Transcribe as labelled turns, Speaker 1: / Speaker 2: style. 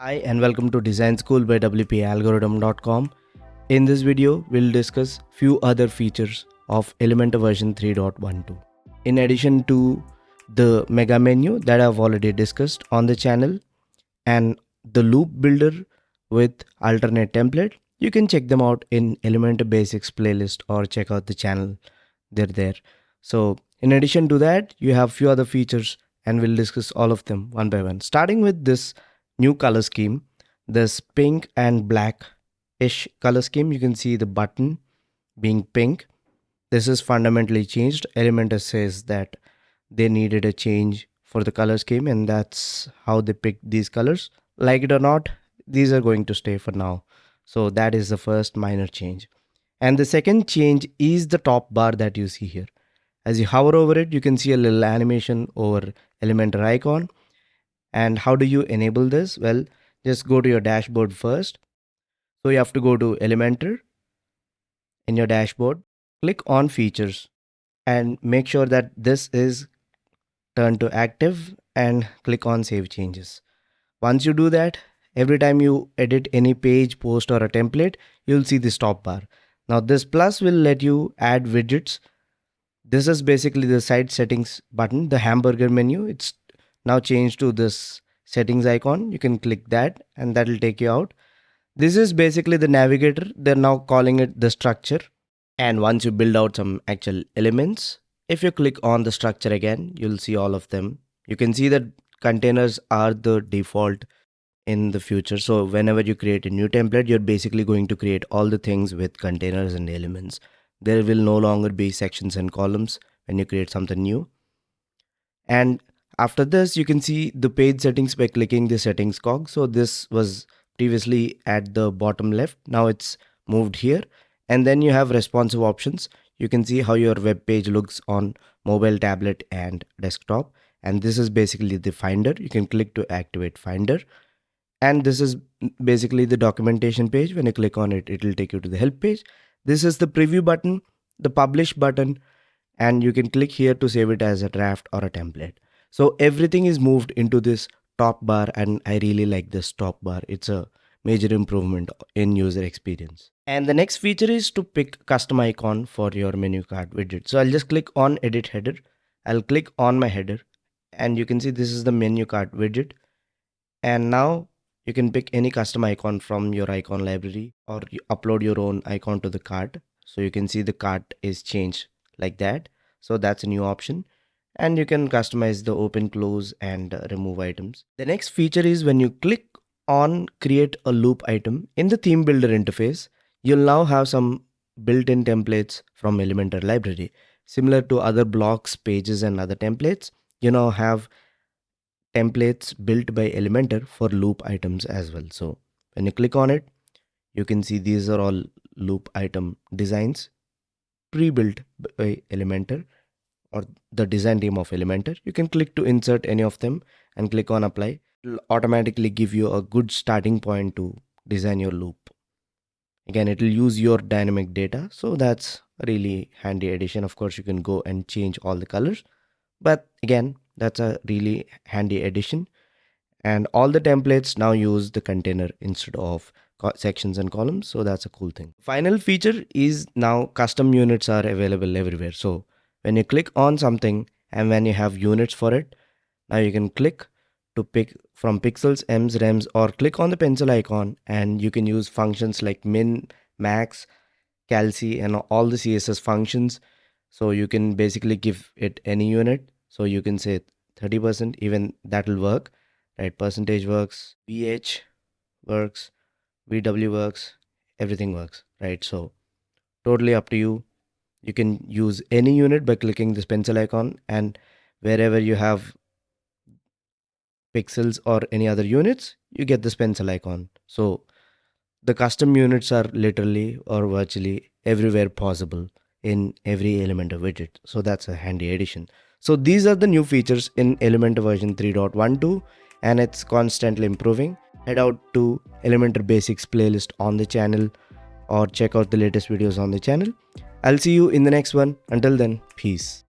Speaker 1: Hi and welcome to Design School by Wpalgoridm.com. In this video, we'll discuss few other features of Elementor version 3.12. In addition to the mega menu that I've already discussed on the channel and the loop builder with alternate template, you can check them out in Elementor Basics playlist or check out the channel. They're there. So in addition to that, you have few other features and we'll discuss all of them one by one. Starting with this new color scheme, this pink and black-ish color scheme. You can see the button being pink. This is fundamentally changed. Elementor says that they needed a change for the color scheme and that's how they picked these colors. Like it or not, these are going to stay for now. So that is the first minor change. And the second change is the top bar that you see here. As you hover over it, you can see a little animation over Elementor icon. And how do you enable this? Well, just go to your dashboard first. So you have to go to Elementor in your dashboard, click on features and make sure that this is turned to active and click on save changes. Once you do that, every time you edit any page, post or a template, you'll see this top bar. Now this plus will let you add widgets. This is basically the site settings button, the hamburger menu. It's now changed to this settings icon. You can click that and that will take you out. This is basically the navigator. They're now calling it the structure. And once you build out some actual elements, if you click on the structure again, you'll see all of them. You can see that containers are the default in the future. So whenever you create a new template, you're basically going to create all the things with containers and elements. There will no longer be sections and columns when you create something new. And after this, you can see the page settings by clicking the settings cog. So this was previously at the bottom left. Now it's moved here. And then you have responsive options. You can see how your web page looks on mobile, tablet and desktop. And this is basically the Finder. You can click to activate Finder. And this is basically the documentation page. When you click on it, it will take you to the help page. This is the preview button, the publish button, and you can click here to save it as a draft or a template. So everything is moved into this top bar and I really like this top bar. It's a major improvement in user experience. And the next feature is to pick custom icon for your menu card widget. So I'll just click on edit header. I'll click on my header and you can see this is the menu card widget. And now you can pick any custom icon from your icon library or you upload your own icon to the cart. So you can see the cart is changed like that. So that's a new option. And you can customize the open, close and remove items. The next feature is when you click on create a loop item in the theme builder interface, you'll now have some built-in templates from Elementor library. Similar to other blocks, pages and other templates, you now have templates built by Elementor for loop items as well. So when you click on it, you can see these are all loop item designs pre-built by Elementor or the design team of Elementor. You can click to insert any of them and click on apply. It will automatically give you a good starting point to design your loop. Again, it will use your dynamic data. So that's a really handy addition. Of course, you can go and change all the colors, but again, that's a really handy addition. And all the templates now use the container instead of sections and columns. So that's a cool thing. Final feature is now custom units are available everywhere. So when you click on something and when you have units for it, now you can click to pick from pixels, ems, rems, or click on the pencil icon and you can use functions like min, max, calc and all the CSS functions. So you can basically give it any unit. So you can say 30%, even that will work, right? Percentage works, VH works, VW works, everything works, right? So totally up to you. You can use any unit by clicking this pencil icon and wherever you have pixels or any other units, you get this pencil icon. So the custom units are literally or virtually everywhere possible in every Elementor widget. So that's a handy addition. So these are the new features in Elementor version 3.12 and it's constantly improving. Head out to Elementor Basics playlist on the channel or check out the latest videos on the channel. I'll see you in the next one. Until then, peace.